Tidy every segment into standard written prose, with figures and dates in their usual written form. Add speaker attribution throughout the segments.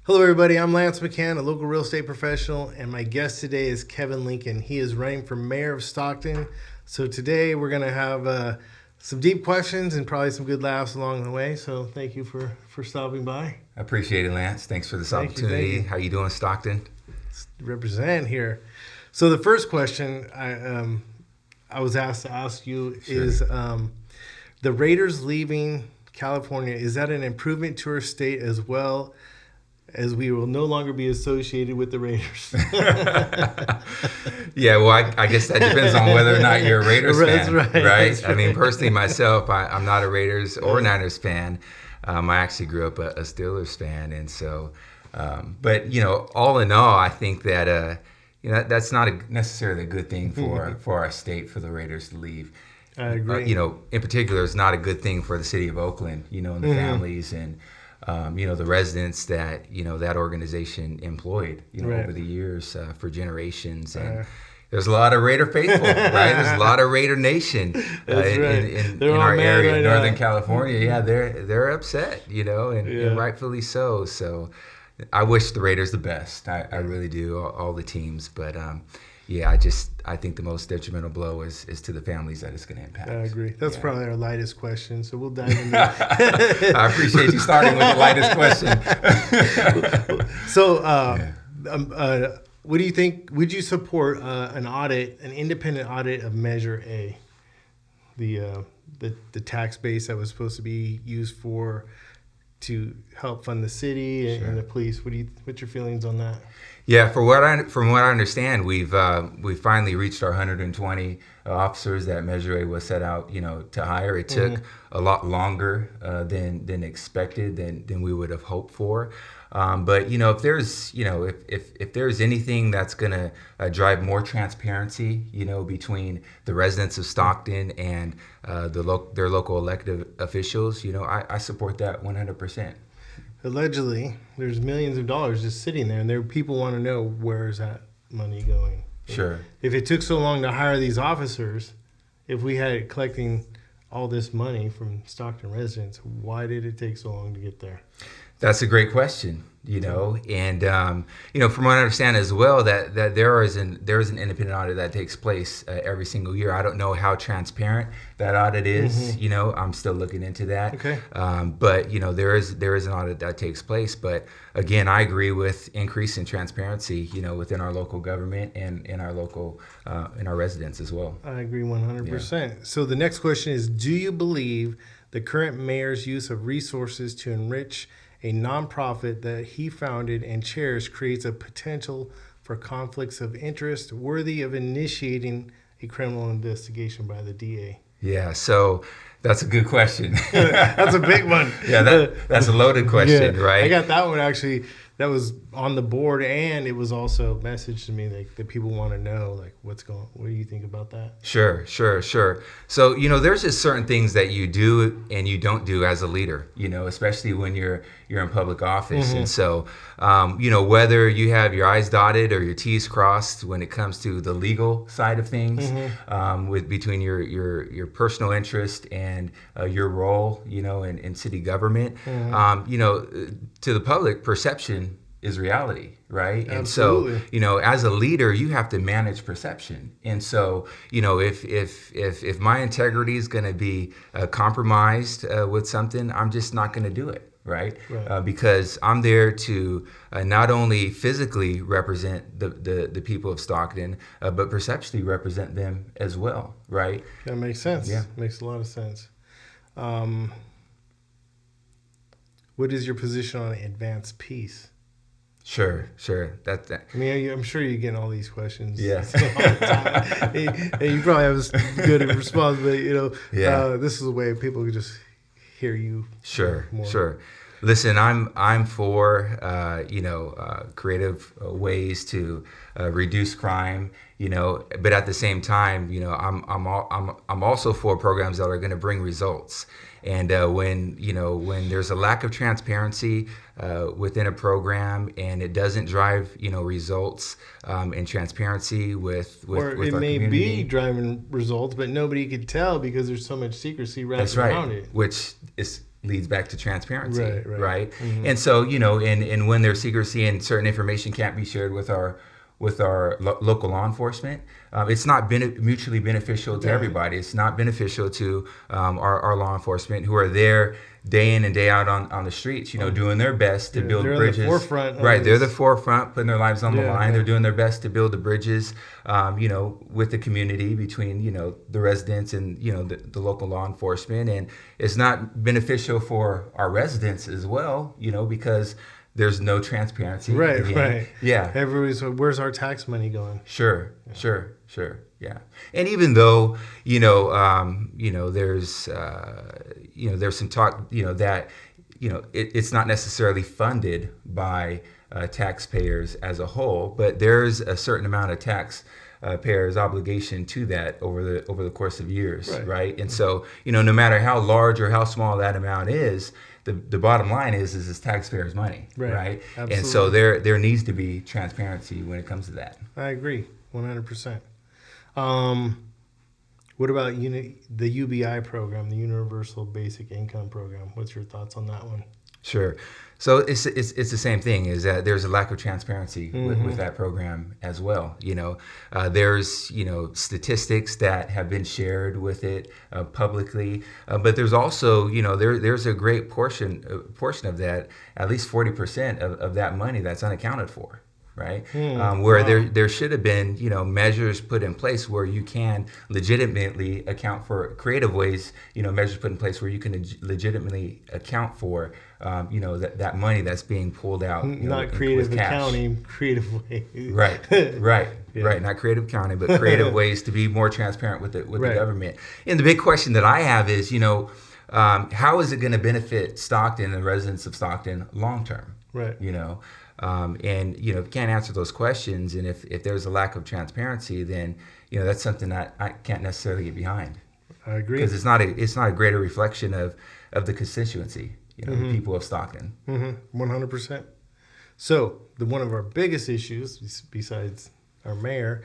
Speaker 1: Hello, everybody. I'm Lance McHan, a local real estate professional, and my guest today is Kevin Lincoln. He is running for mayor of Stockton. So today we're going to have some deep questions and probably some good laughs along the way. So thank you for stopping by.
Speaker 2: I appreciate it, Lance. Thanks for this
Speaker 1: Thank you,
Speaker 2: opportunity.
Speaker 1: thank you.
Speaker 2: How you doing, Stockton?
Speaker 1: Represent here. So the first question I was asked to ask you is the Raiders leaving California, is that an improvement to our state as well as we will no longer be associated with the Raiders?
Speaker 2: Yeah, well, I guess that depends on whether or not you're a Raiders fan,
Speaker 1: That's right. That's
Speaker 2: I mean,
Speaker 1: right.
Speaker 2: personally, myself, I'm not a Raiders or Niners fan. I actually grew up a Steelers fan, and so, but all in all, I think that that's not necessarily a good thing for our state for the Raiders to leave.
Speaker 1: I agree.
Speaker 2: In particular, it's not a good thing for the city of Oakland, and the families and the residents that that organization employed,
Speaker 1: Right.
Speaker 2: over the years for generations. And there's a lot of Raider faithful, right? There's a lot of Raider Nation in our area,
Speaker 1: right
Speaker 2: Northern
Speaker 1: now.
Speaker 2: California. Yeah, they're upset, and rightfully so. So I wish the Raiders the best. I really do, all the teams, but. I think the most detrimental blow is to the families that it's going to impact.
Speaker 1: I agree. That's probably our lightest question, so we'll dive into it.
Speaker 2: I appreciate you starting with the lightest question.
Speaker 1: So, what do you think? Would you support an independent audit of Measure A, the tax base that was supposed to be used to help fund the city and the police? What's your feelings on that?
Speaker 2: Yeah, from what I understand, we've finally reached our 120 officers that Measure A was set out, to hire. It took a lot longer than expected, than we would have hoped for. But if there's anything that's gonna drive more transparency, between the residents of Stockton and their local elected officials, I support that 100%.
Speaker 1: Allegedly, there's millions of dollars just sitting there, and people want to know, where is that money going?
Speaker 2: Sure.
Speaker 1: If it took so long to hire these officers, if we had it collecting all this money from Stockton residents, why did it take so long to get there?
Speaker 2: That's a great question, and from what I understand as well, that there is an independent audit that takes place every single year. I don't know how transparent that audit is. I'm still looking into that.
Speaker 1: Okay.
Speaker 2: But there is an audit that takes place. But again, I agree with increase in transparency, within our local government and in our local in our residents as well.
Speaker 1: I agree 100%. So the next question is: do you believe the current mayor's use of resources to enrich a nonprofit that he founded and chairs creates a potential for conflicts of interest worthy of initiating a criminal investigation by the DA?
Speaker 2: Yeah, so that's a good question.
Speaker 1: That's a big one.
Speaker 2: Yeah, that's a loaded question, right?
Speaker 1: I got that one actually. That was on the board, and it was also messaged to me that people want to know, what do you think about that?
Speaker 2: Sure. So, there's just certain things that you do and you don't do as a leader, especially when you're in public office. And so, whether you have your I's dotted or your T's crossed when it comes to the legal side of things, between your personal interest and your role, in city government, to the public, perception is reality, right?
Speaker 1: Absolutely.
Speaker 2: And so, as a leader, you have to manage perception. And so, if my integrity is going to be compromised with something, I'm just not going to do it, right? Because I'm there to not only physically represent the people of Stockton, but perceptually represent them as well, right?
Speaker 1: That makes sense.
Speaker 2: Yeah.
Speaker 1: Makes a lot of sense. What is your position on advanced peace?
Speaker 2: Sure. That.
Speaker 1: I mean, I'm sure you're getting all these questions.
Speaker 2: Yeah.
Speaker 1: All the time. And you probably have a good response, but this is a way people can just hear you.
Speaker 2: Sure.
Speaker 1: More.
Speaker 2: Sure. Listen, I'm for creative ways to reduce crime, but at the same time, I'm also for programs that are going to bring results. And when there's a lack of transparency within a program and it doesn't drive results and transparency with
Speaker 1: or
Speaker 2: with
Speaker 1: it
Speaker 2: our
Speaker 1: may
Speaker 2: community.
Speaker 1: be driving results, but nobody could tell because there's so much secrecy wrapped
Speaker 2: That's right.
Speaker 1: around it.
Speaker 2: Which is leads back to transparency, right?
Speaker 1: Mm-hmm.
Speaker 2: And so, and when there's secrecy and certain information can't be shared with our local law enforcement, it's not mutually beneficial to everybody. It's not beneficial to our law enforcement who are there day in and day out on the streets, doing their best to build bridges.
Speaker 1: They're the forefront.
Speaker 2: Right, they're the forefront, putting their lives on the line.
Speaker 1: Yeah.
Speaker 2: They're doing their best to build the bridges, with the community between, the residents and, the local law enforcement. And it's not beneficial for our residents as well, because there's no transparency.
Speaker 1: Right.
Speaker 2: Yeah.
Speaker 1: Everybody's, where's our tax money going?
Speaker 2: Sure. Yeah. And even though, there's some talk, that, it's not necessarily funded by taxpayers as a whole, but there's a certain amount of taxpayers' obligation to that over the course of years, right? And so, no matter how large or how small that amount is, the bottom line is it's taxpayers' money, right?
Speaker 1: Absolutely.
Speaker 2: And so there needs to be transparency when it comes to that.
Speaker 1: I agree, 100%. What about the UBI program, the Universal Basic Income Program? What's your thoughts on that one?
Speaker 2: Sure. So it's the same thing, is that there's a lack of transparency with that program as well. There's statistics that have been shared with it publicly, but there's also there's a great portion of that, at least 40% of that money that's unaccounted for. Right, where there should have been measures put in place where you can legitimately account for creative ways, measures put in place where you can legitimately account for that money that's being pulled out.
Speaker 1: Not creative accounting, creative ways.
Speaker 2: Right. Not creative accounting, but creative ways to be more transparent with the government. And the big question that I have is, how is it going to benefit Stockton and residents of Stockton long term?
Speaker 1: Right.
Speaker 2: And if you can't answer those questions, and if there's a lack of transparency, then that's something that I can't necessarily get behind.
Speaker 1: I agree,
Speaker 2: because it's not a greater reflection of the constituency, the people of Stockton.
Speaker 1: 100%. So one of our biggest issues, besides our mayor,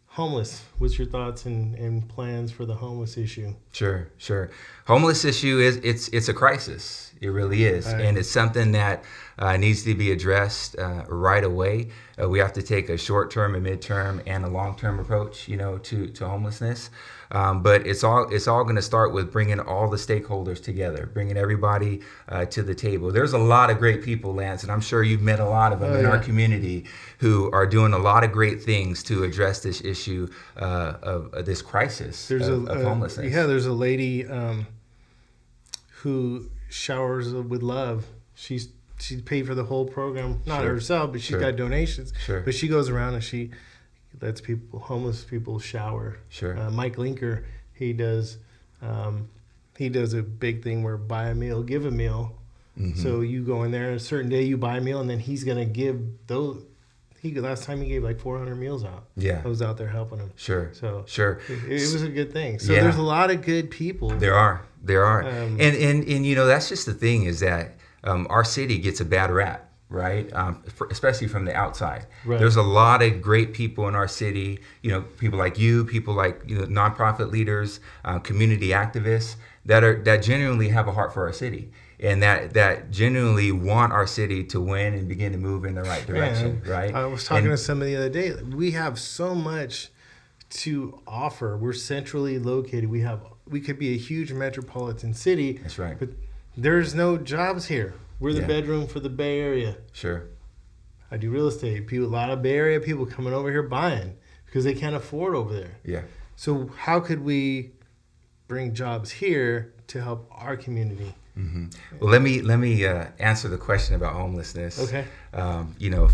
Speaker 1: homeless. What's your thoughts and plans for the homeless issue?
Speaker 2: Sure. Homeless issue it's a crisis. It really is, and it's something that needs to be addressed right away. We have to take a short-term, a mid-term, and a long-term approach, to homelessness. But it's all going to start with bringing all the stakeholders together, bringing everybody to the table. There's a lot of great people, Lance, and I'm sure you've met a lot of them in our community who are doing a lot of great things to address this issue of this crisis of homelessness.
Speaker 1: There's a lady who showers with love. She's paid for the whole program, not herself, but she's got donations. But she goes around and she lets homeless people shower. Mike Linker, he does a big thing where buy a meal, give a meal. So you go in there, a certain day you buy a meal, and then he's gonna give those. Last time he gave like 400 meals out. I was out there helping him. It was a good thing. So there's a lot of good people.
Speaker 2: There are. And that's just the thing, is that our city gets a bad rap, right? Especially from the outside. There's a lot of great people in our city, people like you, people like nonprofit leaders, community activists that genuinely have a heart for our city. And that genuinely want our city to win and begin to move in the right direction, right?
Speaker 1: I was talking to somebody the other day. We have so much to offer. We're centrally located. We could be a huge metropolitan city.
Speaker 2: That's right.
Speaker 1: But there's no jobs here. We're the bedroom for the Bay Area. I do real estate. A lot of Bay Area people coming over here buying because they can't afford over there. So how could we bring jobs here to help our community?
Speaker 2: Well, let me answer the question about homelessness.
Speaker 1: Okay.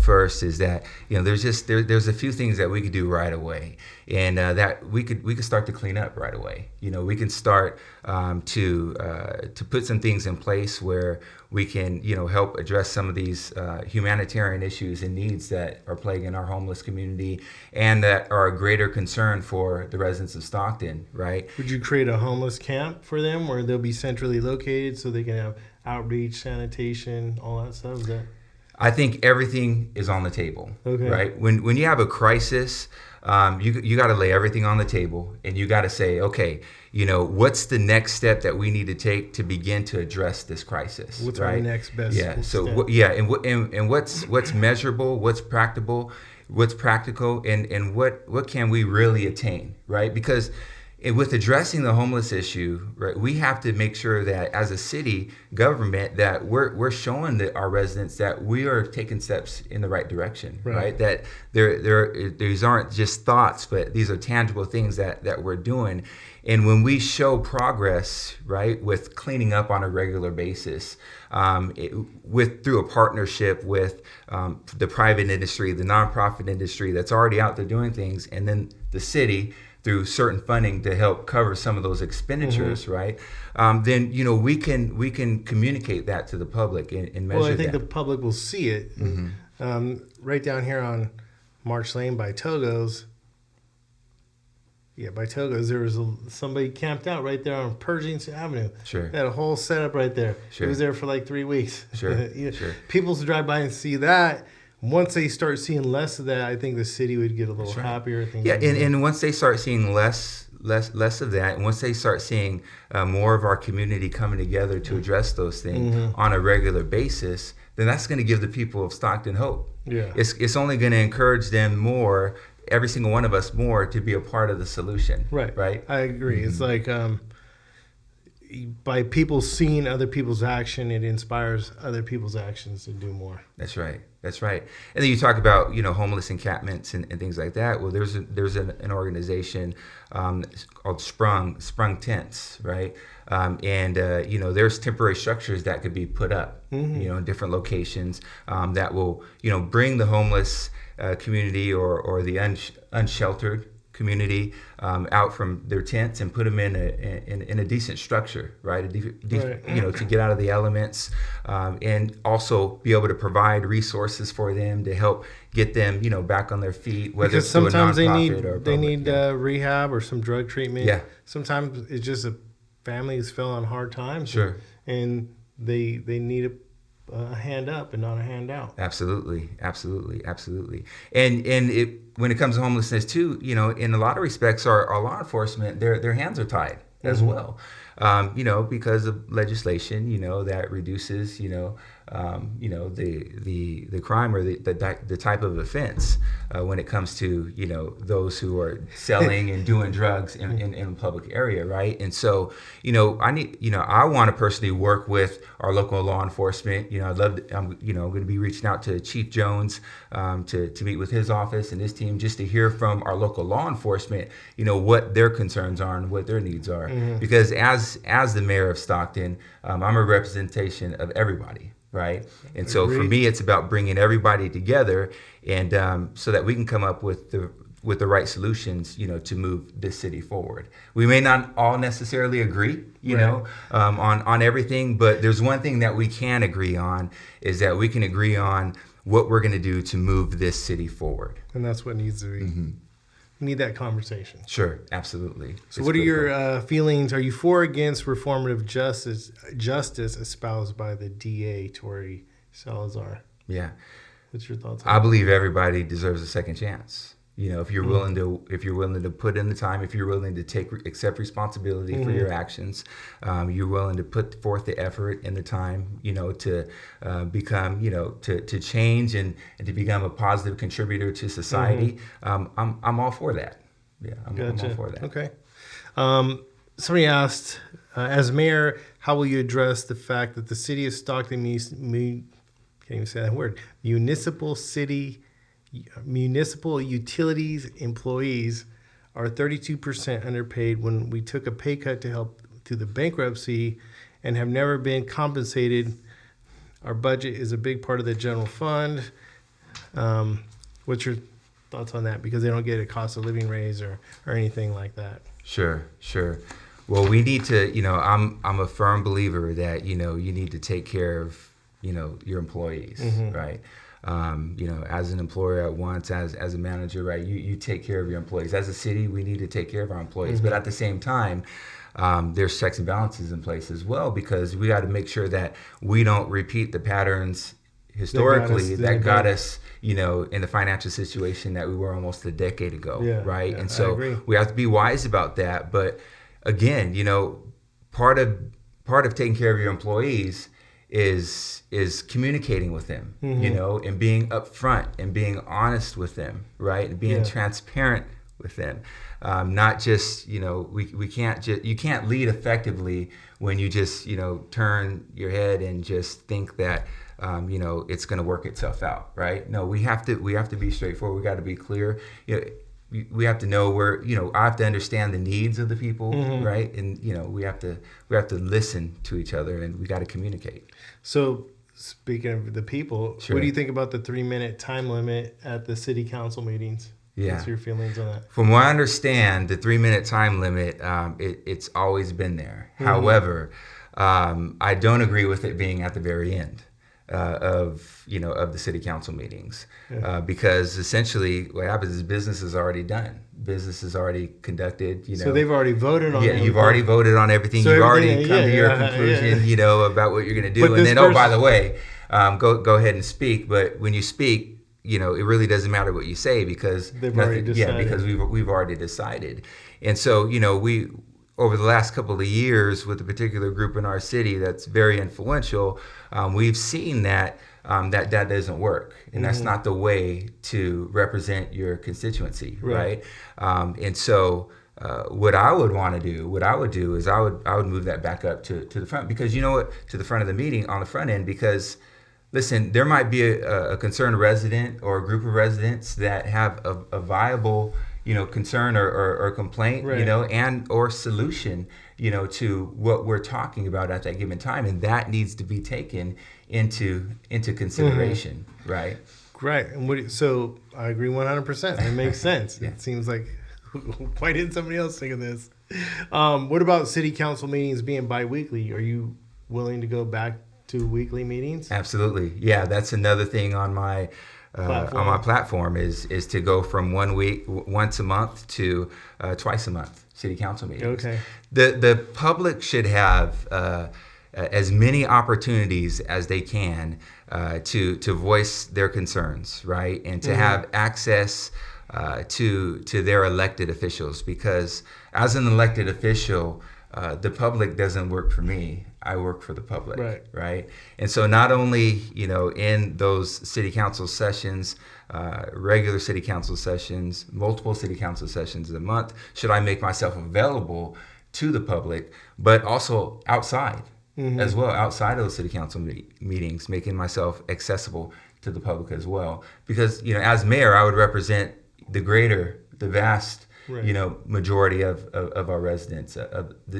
Speaker 2: First is that there's a few things that we could do right away, and that we could start to clean up right away. We can start to put some things in place where we can help address some of these humanitarian issues and needs that are plaguing our homeless community and that are a greater concern for the residents of Stockton. Right?
Speaker 1: Would you create a homeless camp for them where they'll be centrally located so they can have outreach, sanitation, all that stuff?
Speaker 2: I think everything is on the table, right? When you have a crisis, you got to lay everything on the table, and you got to say, okay, what's the next step that we need to take to begin to address this crisis?
Speaker 1: What's our next best
Speaker 2: step?
Speaker 1: So
Speaker 2: and what's measurable, what's practical, and what can we really attain, right? Because with addressing the homeless issue, right, we have to make sure that as a city government that we're showing our residents that we are taking steps in the right direction, right? That these aren't just thoughts, but these are tangible things that we're doing. And when we show progress, right, with cleaning up on a regular basis, through a partnership with the private industry, the nonprofit industry that's already out there doing things, and then the city through certain funding to help cover some of those expenditures, right? Then we can communicate that to the public and measure that.
Speaker 1: Well, I think the public will see it. Right down here on March Lane by Togo's. Yeah, by Togo's, there was somebody camped out right there on Pershing Avenue.
Speaker 2: Sure.
Speaker 1: They had a whole setup right there.
Speaker 2: Sure.
Speaker 1: It was there for like 3 weeks.
Speaker 2: Sure.
Speaker 1: Sure. People to drive by and see that. Once they start seeing less of that, I think the city would get a little happier.
Speaker 2: Yeah, and once they start seeing less of that, and once they start seeing more of our community coming together to address those things on a regular basis, then that's going to give the people of Stockton hope.
Speaker 1: Yeah,
Speaker 2: it's only going to encourage them more, every single one of us more, to be a part of the solution. Right.
Speaker 1: I agree. It's like by people seeing other people's action, it inspires other people's actions to do more.
Speaker 2: That's right. And then you talk about homeless encampments and things like that. Well, there's an organization called Sprung Tents, right? There's temporary structures that could be put up, in different locations that will bring the homeless community or the unsheltered community out from their tents and put them in a decent structure, right? To get out of the elements, and also be able to provide resources for them to help get them, back on their feet. Whether
Speaker 1: because
Speaker 2: it's through
Speaker 1: sometimes
Speaker 2: a nonprofit
Speaker 1: they need rehab or some drug treatment.
Speaker 2: Yeah.
Speaker 1: Sometimes it's just families fell on hard times.
Speaker 2: Sure.
Speaker 1: And they need a hand up and not a hand out.
Speaker 2: Absolutely. And when it comes to homelessness too, in a lot of respects, our law enforcement, their hands are tied as well, because of legislation, that reduces, the crime or the type of offense when it comes to, those who are selling and doing drugs in a public area, right? And so, I want to personally work with our local law enforcement. I'm going to be reaching out to Chief Jones to meet with his office and his team just to hear from our local law enforcement, what their concerns are and what their needs are. Because as the mayor of Stockton, I'm a representation of everybody. Right. And so for me, it's about bringing everybody together and so that we can come up with the right solutions, to move this city forward. We may not all necessarily agree, on everything, but there's one thing that we can agree on is that we can agree on what we're going to do to move this city forward.
Speaker 1: And that's what needs to be. We need that conversation.
Speaker 2: Sure, absolutely.
Speaker 1: So what are your feelings? Are you for or against reformative justice espoused by the DA, Tori Salazar?
Speaker 2: Yeah.
Speaker 1: What's your thoughts on
Speaker 2: that? I believe everybody deserves a second chance. If you're willing to put in the time, if you're willing to accept responsibility for your actions, you're willing to put forth the effort and the time, to become, to change and to become a positive contributor to society. I'm all for that. Yeah, I'm all for that.
Speaker 1: Okay. Somebody asked, as mayor, how will you address the fact that the city of Stockton can't even say that word, municipal utilities employees are 32% underpaid when we took a pay cut to help through the bankruptcy and have never been compensated. Our budget is a big part of the general fund. What's your thoughts on that? Because they don't get a cost of living raise or anything like that.
Speaker 2: Sure. Well, we need to, I'm a firm believer that, you need to take care of, your employees, right? As an employer at once, as a manager, right, you take care of your employees. As a city, we need to take care of our employees. But at the same time, there's checks and balances in place as well, because we got to make sure that we don't repeat the patterns historically that got us, you know, in the financial situation that we were almost a decade ago, right?
Speaker 1: Yeah,
Speaker 2: and so we have to be wise about that. But again, you know, part of taking care of your employees is communicating with them, you know, and being upfront and being honest with them, right? And being transparent with them. Not just, you know, you can't lead effectively when you just, you know, turn your head and just think that, you know, it's going to work itself out, right? No, we have to be straightforward. We got to be clear. You know, we have to know where, you know, I have to understand the needs of the people, right? And, you know, we have to listen to each other, and we got to communicate.
Speaker 1: So speaking of the people, what do you think about the 3-minute time limit at the city council meetings?
Speaker 2: Yeah.
Speaker 1: What's your feelings on that?
Speaker 2: From what I understand, the 3-minute time limit, it's always been there. However, I don't agree with it being at the very end of the city council meetings, because essentially what happens is business is already done. Business is already conducted. You know,
Speaker 1: so they've already voted on.
Speaker 2: Yeah, you've already voted on everything. So you've already come to your conclusion. You know, about what you're going to do, and then by the way, go ahead and speak. But when you speak, you know, it really doesn't matter what you say because
Speaker 1: they've already decided.
Speaker 2: Yeah, because we've already decided. And so, you know, we over the last couple of years with a particular group in our city that's very influential, we've seen that that doesn't work, and that's not the way to represent your constituency, right? And so, what I would do is I would move that back up to the front, because you know what, to the front of the meeting on the front end, because listen, there might be a concerned resident or a group of residents that have a viable, you know, concern or complaint, you know, and or solution, you know, to what we're talking about at that given time, and that needs to be taken into consideration, right?
Speaker 1: Right. And so I agree 100%. It makes sense. It seems like, why didn't somebody else think of this? What about city council meetings being bi-weekly? Are you willing to go back to weekly meetings?
Speaker 2: Absolutely. Yeah, that's another thing on my platform is to go from once a month to twice a month city council meetings.
Speaker 1: Okay.
Speaker 2: The public should have as many opportunities as they can to voice their concerns, right, and to have access to their elected officials, because as an elected official, the public doesn't work for me. I work for the public, right? And so not only, you know, in those city council sessions, regular city council sessions, multiple city council sessions a month, should I make myself available to the public, but also outside as well, outside of those city council meetings, making myself accessible to the public as well. Because, you know, as mayor, I would represent the vast, you know, majority of our residents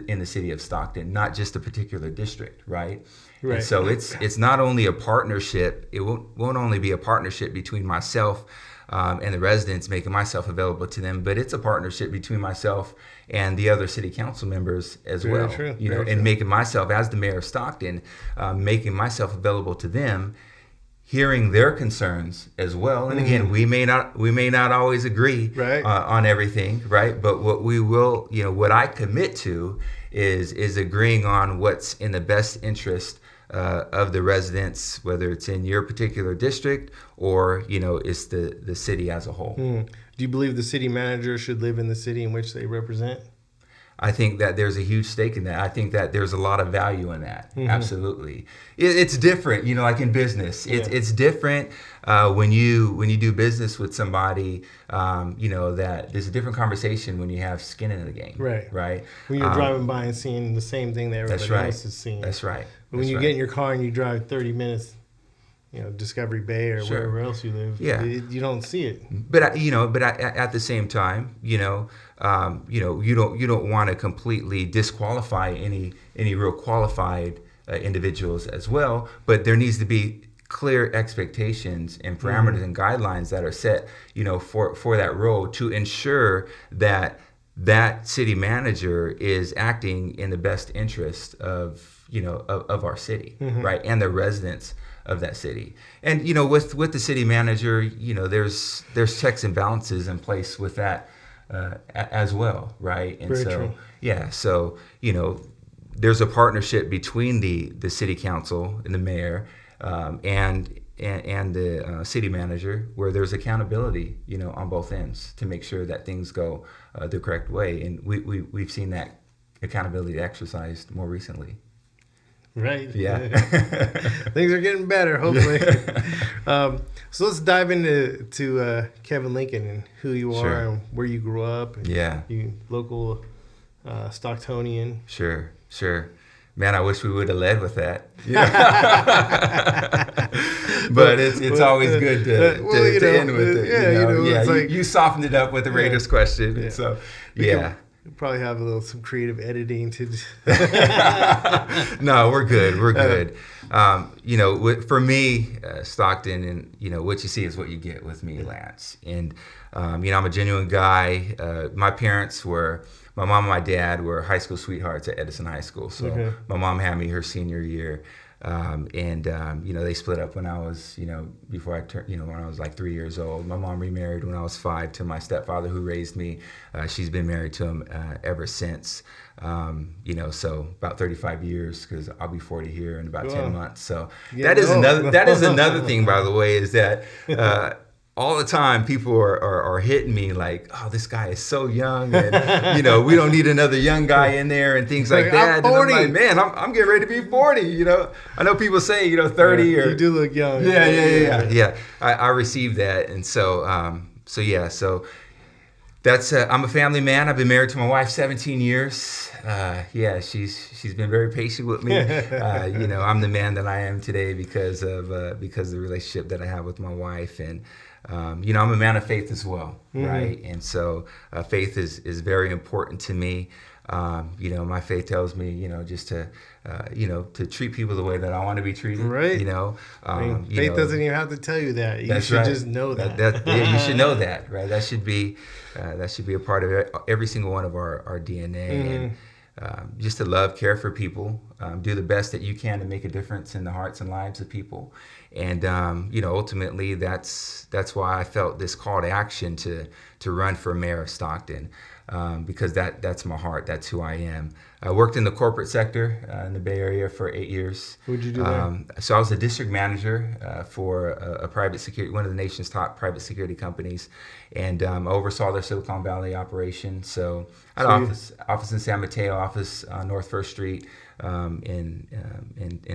Speaker 2: in the city of Stockton, not just a particular district, right? And so it's not only a partnership. It won't only be a partnership between myself and the residents, making myself available to them, but it's a partnership between myself and the other city council members as well. You know, and making myself, as the mayor of Stockton, making myself available to them, hearing their concerns as well. And again, we may not always agree on everything, right? But what we will, you know, what I commit to is agreeing on what's in the best interest of the residents, whether it's in your particular district or, you know, it's the city as a whole.
Speaker 1: Do you believe the city manager should live in the city in which they represent?
Speaker 2: I think that there's a huge stake in that. I think that there's a lot of value in that. Absolutely. It's different, you know, like in business. It's different when you do business with somebody, you know, that there's a different conversation when you have skin in the game. Right.
Speaker 1: When you're driving by and seeing the same thing that everybody else is seeing.
Speaker 2: That's right.
Speaker 1: But when you get in your car and you drive 30 minutes, you know, Discovery Bay or wherever else you live, you don't see it.
Speaker 2: But at the same time, you know, you don't want to completely disqualify any real qualified individuals as well. But there needs to be clear expectations and parameters and guidelines that are set, you know, for that role, to ensure that that city manager is acting in the best interest of, you know, of our city, right, and the residents of that city. And, you know, with the city manager, you know, there's checks and balances in place with that as well, right? And
Speaker 1: Very true.
Speaker 2: So, you know, there's a partnership between the city council and the mayor, and and the city manager, where there's accountability, on both ends to make sure that things go the correct way. And we've seen that accountability exercised more recently.
Speaker 1: Right.
Speaker 2: Yeah.
Speaker 1: Things are getting better, hopefully. So let's dive into Kevin Lincoln and who you are
Speaker 2: Sure.
Speaker 1: and where you grew up. And
Speaker 2: Yeah.
Speaker 1: You local Stocktonian.
Speaker 2: Sure. Man, I wish we would have led with that. But it's always good to end with it.
Speaker 1: It's like,
Speaker 2: you softened it up with the Raiders question.
Speaker 1: Yeah.
Speaker 2: So,
Speaker 1: We'll probably have some creative editing to.
Speaker 2: No, we're good. We're good. For me, Stockton, and what you see is what you get with me, Lance. And I'm a genuine guy. My mom and my dad were high school sweethearts at Edison High School. So my mom had me her senior year. They split up when I was, before I turned, when I was like 3 years old. My mom remarried when I was 5 to my stepfather who raised me. She's been married to him ever since. So about 35 years, because I'll be 40 here in about 10 months. So that is another thing, by the way, is that all the time people are hitting me like, oh, this guy is so young, and we don't need another young guy in there and things like that.
Speaker 1: I'm 40.
Speaker 2: And I'm like, man, I'm getting ready to be 40. I know people say 30 or
Speaker 1: you do look young.
Speaker 2: Yeah. I received that, and so that's I'm a family man. I've been married to my wife 17 years. She's been very patient with me. I'm the man that I am today because of the relationship that I have with my wife, and I'm a man of faith as well, right? And so faith is very important to me. My faith tells me, just to treat people the way that I want to be treated.
Speaker 1: Right. Faith doesn't even have to tell you that. You should just know that.
Speaker 2: You should know that, right? That should be a part of every single one of our DNA. And just to love, care for people, do the best that you can to make a difference in the hearts and lives of people. And ultimately, that's why I felt this call to action to run for mayor of Stockton, because that's my heart. That's who I am. I worked in the corporate sector in the Bay Area for 8 years.
Speaker 1: What did you do there?
Speaker 2: So I was a district manager for a private security, one of the nation's top private security companies, and I oversaw their Silicon Valley operation. So I had an office in San Mateo, office on North First Street in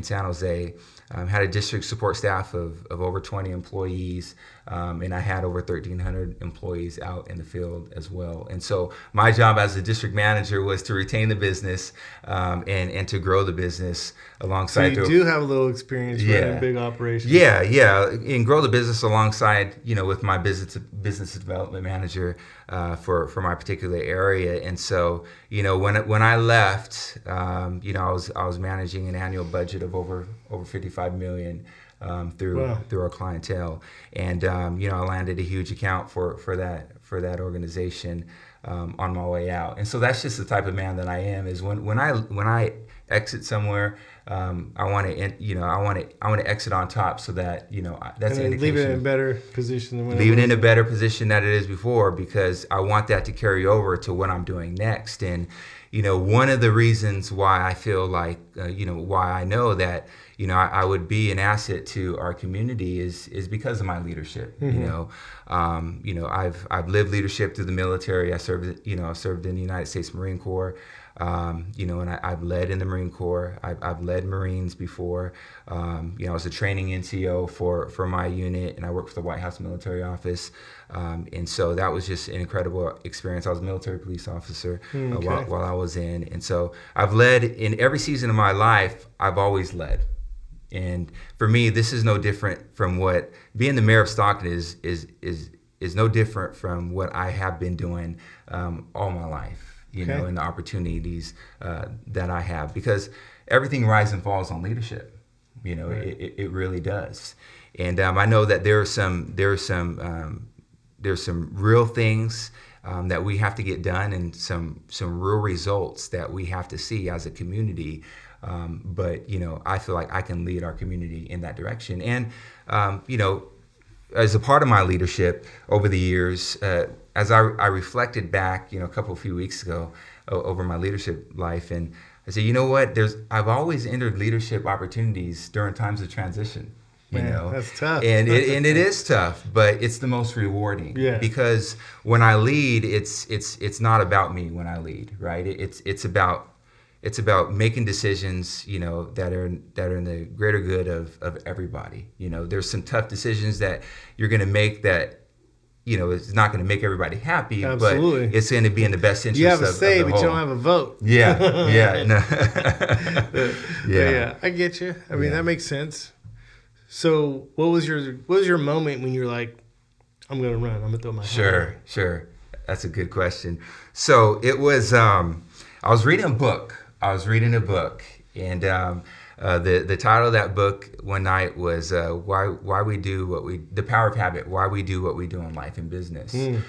Speaker 2: San Jose. Had a district support staff of over 20 employees, and I had over 1,300 employees out in the field as well. And so my job as a district manager was to retain the business and to grow the business alongside.
Speaker 1: So you do have a little experience running big operations.
Speaker 2: Yeah, and grow the business alongside, with my business development manager for my particular area. And so, when I left, I was managing an annual budget of over $55 million through our clientele, and I landed a huge account for that organization on my way out. And so that's just the type of man that I am. Is when I exit somewhere, I want to exit on top, so that that's an indication.
Speaker 1: Leave it in a better position than
Speaker 2: leave it in a better position than it is before, because I want that to carry over to what I'm doing next. And one of the reasons why I feel like why I know that I would be an asset to our community is because of my leadership. I've lived leadership through the military. I served in the United States Marine Corps. And I've led in the Marine Corps. I've led Marines before. I was a training NCO for my unit, and I worked for the White House Military Office. And so that was just an incredible experience. I was a military police officer while I was in. And so I've led in every season of my life. I've always led. And for me, this is no different from what being the mayor of Stockton is no different from what I have been doing all my life. And the opportunities that I have, because everything rises and falls on leadership. It really does. And I know that there's some real things that we have to get done, and some real results that we have to see as a community. But I feel like I can lead our community in that direction. And as a part of my leadership over the years, as I reflected back, a few weeks ago over my leadership life, and I said, I've always entered leadership opportunities during times of transition.
Speaker 1: Man, that's tough.
Speaker 2: And it is tough, but it's the most rewarding.
Speaker 1: Yeah.
Speaker 2: Because when I lead, it's not about me when I lead, right? It's about making decisions, that are in the greater good of everybody. There's some tough decisions that you're going to make that, it's not going to make everybody happy,
Speaker 1: Absolutely.
Speaker 2: But it's going to be in the best interest
Speaker 1: You have a
Speaker 2: of
Speaker 1: say,
Speaker 2: the
Speaker 1: but
Speaker 2: whole.
Speaker 1: you don't have a vote.
Speaker 2: Yeah. No.
Speaker 1: Yeah, I get you. I mean, that makes sense. So, what was your moment when you're like, I'm going to run, I'm going to throw my hat?
Speaker 2: Sure. That's a good question. So it was, I was reading a book, and the title of that book one night was why we do the power of habit, why we do what we do in life and business. It's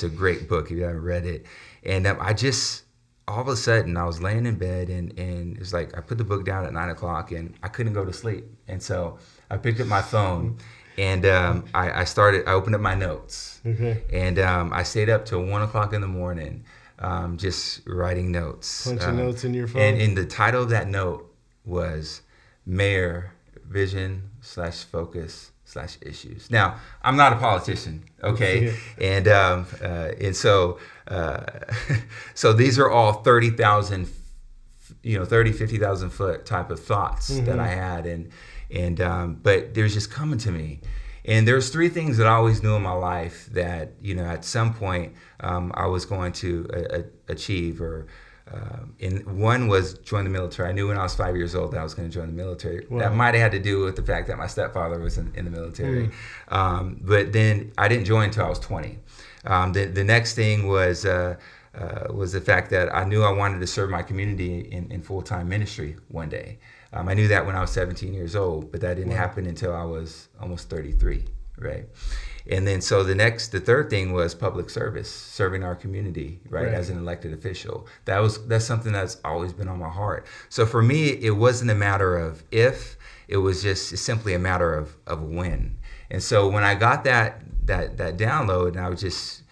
Speaker 2: a great book if you haven't read it. And I just, all of a sudden, I was laying in bed, and it's like I put the book down at 9:00, and I couldn't go to sleep. And so I picked up my phone, and I opened up my notes.
Speaker 1: Okay.
Speaker 2: And I stayed up till 1:00 in the morning, just writing notes.
Speaker 1: Punching notes in your phone.
Speaker 2: And the title of that note was Mayor Vision /Focus /Issues. Now, I'm not a politician, okay?
Speaker 1: Yeah.
Speaker 2: And so so these are all 50,000 foot type of thoughts that I had, and but there's just coming to me. And there's three things that I always knew in my life that, at some point I was going to achieve, and one was join the military. I knew when I was 5 years old that I was going to join the military. Wow. That might have had to do with the fact that my stepfather was in the military. But then I didn't join until I was 20. The next thing was the fact that I knew I wanted to serve my community in full-time ministry one day. I knew that when I was 17 years old, but that didn't happen until I was almost 33, right? And then so the third thing was public service, serving our community, right, as an elected official. That's something that's always been on my heart. So for me, it wasn't a matter of if, it was just simply a matter of when. And so when I got that download, and I was just,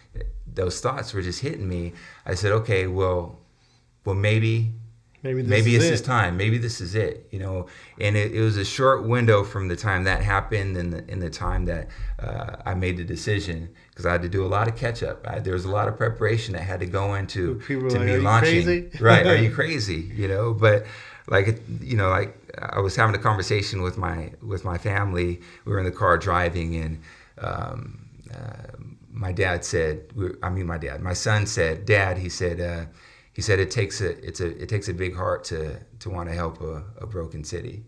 Speaker 2: those thoughts were just hitting me, I said, okay, well maybe this is time. Maybe this is it, And it was a short window from the time that happened and the time that I made the decision, because I had to do a lot of catch up. There was a lot of preparation that had to go into me launching. Crazy? Right? Are you crazy? But like I was having a conversation with my family. We were in the car driving, and my son said, "Dad," he said, it takes a big heart to want to help a broken city,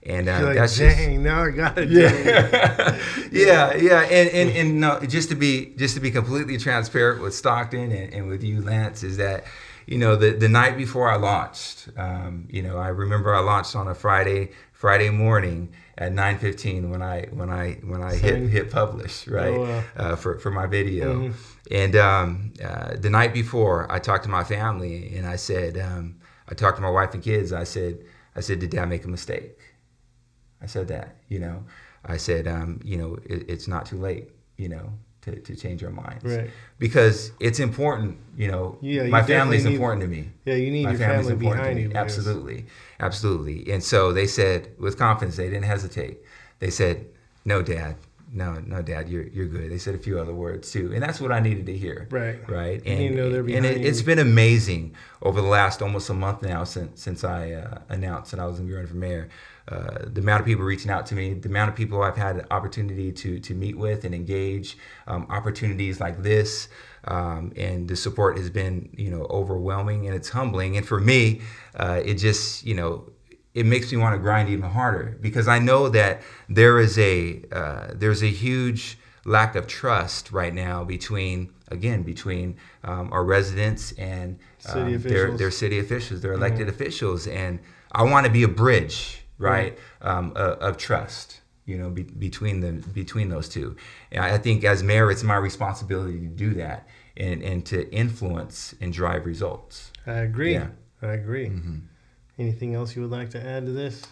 Speaker 2: and that's
Speaker 1: dang, now I gotta do it.
Speaker 2: yeah, and no, just to be completely transparent with Stockton and with you, Lance, is that the night before I launched, I remember I launched on a Friday morning at 9:15 when I hit publish, right? For my video. And the night before, I talked to my family, and I said, I talked to my wife and kids. I said, did Dad make a mistake? I said that, I said, it's not too late, to change our minds,
Speaker 1: right?
Speaker 2: Because it's important, my family is important to me.
Speaker 1: Yeah, you need your family behind you.
Speaker 2: Absolutely. And so they said, with confidence, they didn't hesitate. They said, no, Dad. No, Dad, you're good. They said a few other words too, and that's what I needed to hear. Right.
Speaker 1: And you know they're behind you.
Speaker 2: It's been amazing over the last almost a month now since I announced that I was going to be running for mayor. The amount of people reaching out to me, the amount of people I've had an opportunity to meet with and engage, opportunities like this, and the support has been overwhelming, and it's humbling. And for me, it just it makes me want to grind even harder, because I know that there's a huge lack of trust right now between our residents and their city officials, their elected officials, and I want to be a bridge, right, of trust, between those two. And I think as mayor, it's my responsibility to do that and to influence and drive results.
Speaker 1: I agree.
Speaker 2: Yeah.
Speaker 1: I agree. Mm-hmm. Anything else you would like to add to this?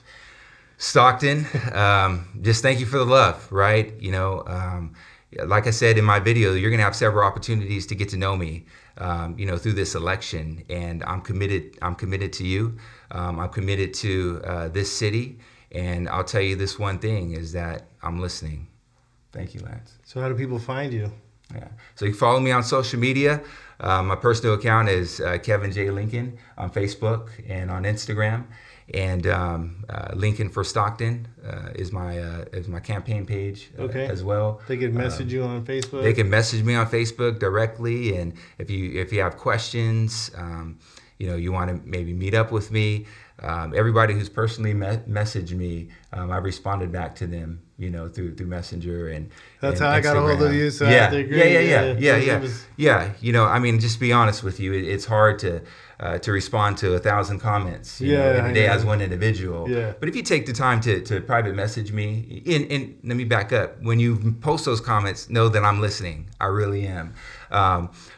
Speaker 2: Stockton, just thank you for the love, right? Like I said in my video, you're going to have several opportunities to get to know me, through this election, and I'm committed to you. I'm committed to this city, And I'll tell you this one thing is that I'm listening. Thank you, Lance.
Speaker 1: So how do people find you?
Speaker 2: Yeah. So you can follow me on social media. My personal account is Kevin J. Lincoln on Facebook and on Instagram. And Lincoln for Stockton is my campaign page as well.
Speaker 1: They can message you on Facebook.
Speaker 2: They can message me on Facebook directly, and if you have questions, you want to maybe meet up with me. Everybody who's personally messaged me, I've responded back to them, through Messenger and
Speaker 1: that's
Speaker 2: and
Speaker 1: how I got a hold of you. So
Speaker 2: yeah,
Speaker 1: I agree.
Speaker 2: Yeah. I mean, just to be honest with you, it's hard to respond to 1,000 comments. Every day as one individual.
Speaker 1: Yeah.
Speaker 2: But if you take the time to private message me, and let me back up. When you post those comments, know that I'm listening. I really am.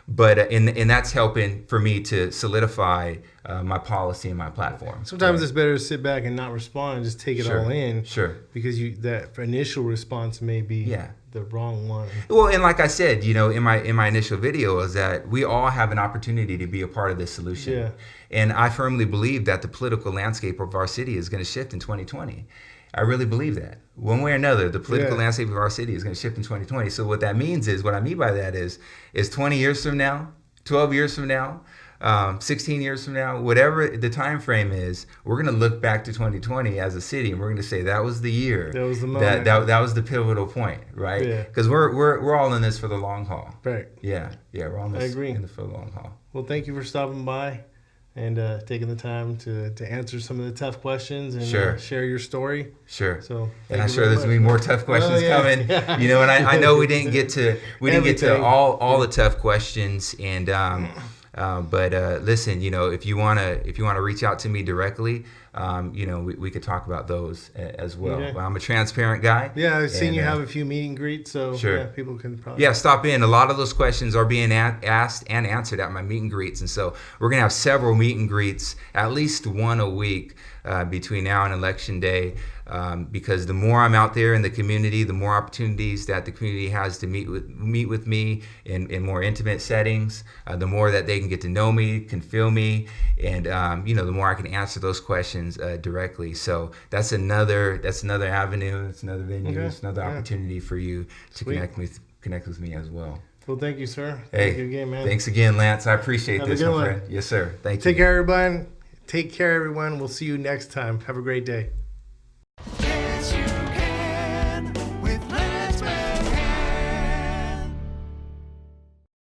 Speaker 2: But that's helping for me to solidify my policy and my platform.
Speaker 1: Sometimes it's better to sit back and not respond and just take it all in.
Speaker 2: Sure.
Speaker 1: Because that initial response may be the wrong one.
Speaker 2: Well, and like I said, in my initial video, is that we all have an opportunity to be a part of this solution.
Speaker 1: Yeah.
Speaker 2: And I firmly believe that the political landscape of our city is going to shift in 2020. I really believe that. One way or another, the political landscape of our city is going to shift in 2020. So what that means is, what I mean by that is 20 years from now, 12 years from now, 16 years from now, whatever the time frame is, we're going to look back to 2020 as a city, and we're going to say that was the year.
Speaker 1: That was the moment.
Speaker 2: That was the pivotal point, right?
Speaker 1: Yeah.
Speaker 2: Because we're all in this for the long haul.
Speaker 1: Right.
Speaker 2: Yeah. We're all in this for the long haul.
Speaker 1: Well, thank you for stopping by and taking the time to answer some of the tough questions and share your story.
Speaker 2: Sure.
Speaker 1: So,
Speaker 2: and I'm sure there's gonna be more tough questions coming. Yeah. And I know we didn't get to all the tough questions. And but listen, if you wanna reach out to me directly, we could talk about those as well.
Speaker 1: Okay.
Speaker 2: I'm a transparent guy.
Speaker 1: Yeah, I've seen you have a few meet and greets, so people can probably
Speaker 2: stop in. A lot of those questions are being asked and answered at my meet and greets, and so we're gonna have several meet and greets, at least one a week between now and Election Day. Because the more I'm out there in the community, the more opportunities that the community has to meet with me in more intimate settings, the more that they can get to know me, can feel me, and the more I can answer those questions directly. So that's another avenue, it's another venue, it's another opportunity for you to connect with me as well.
Speaker 1: Well, thank you, sir.
Speaker 2: Hey,
Speaker 1: thank you again, man.
Speaker 2: Thanks again, Lance. I appreciate this, my friend. Yes, sir. Thank you.
Speaker 1: Take care, everyone. Take care, everyone. We'll see you next time. Have a great day.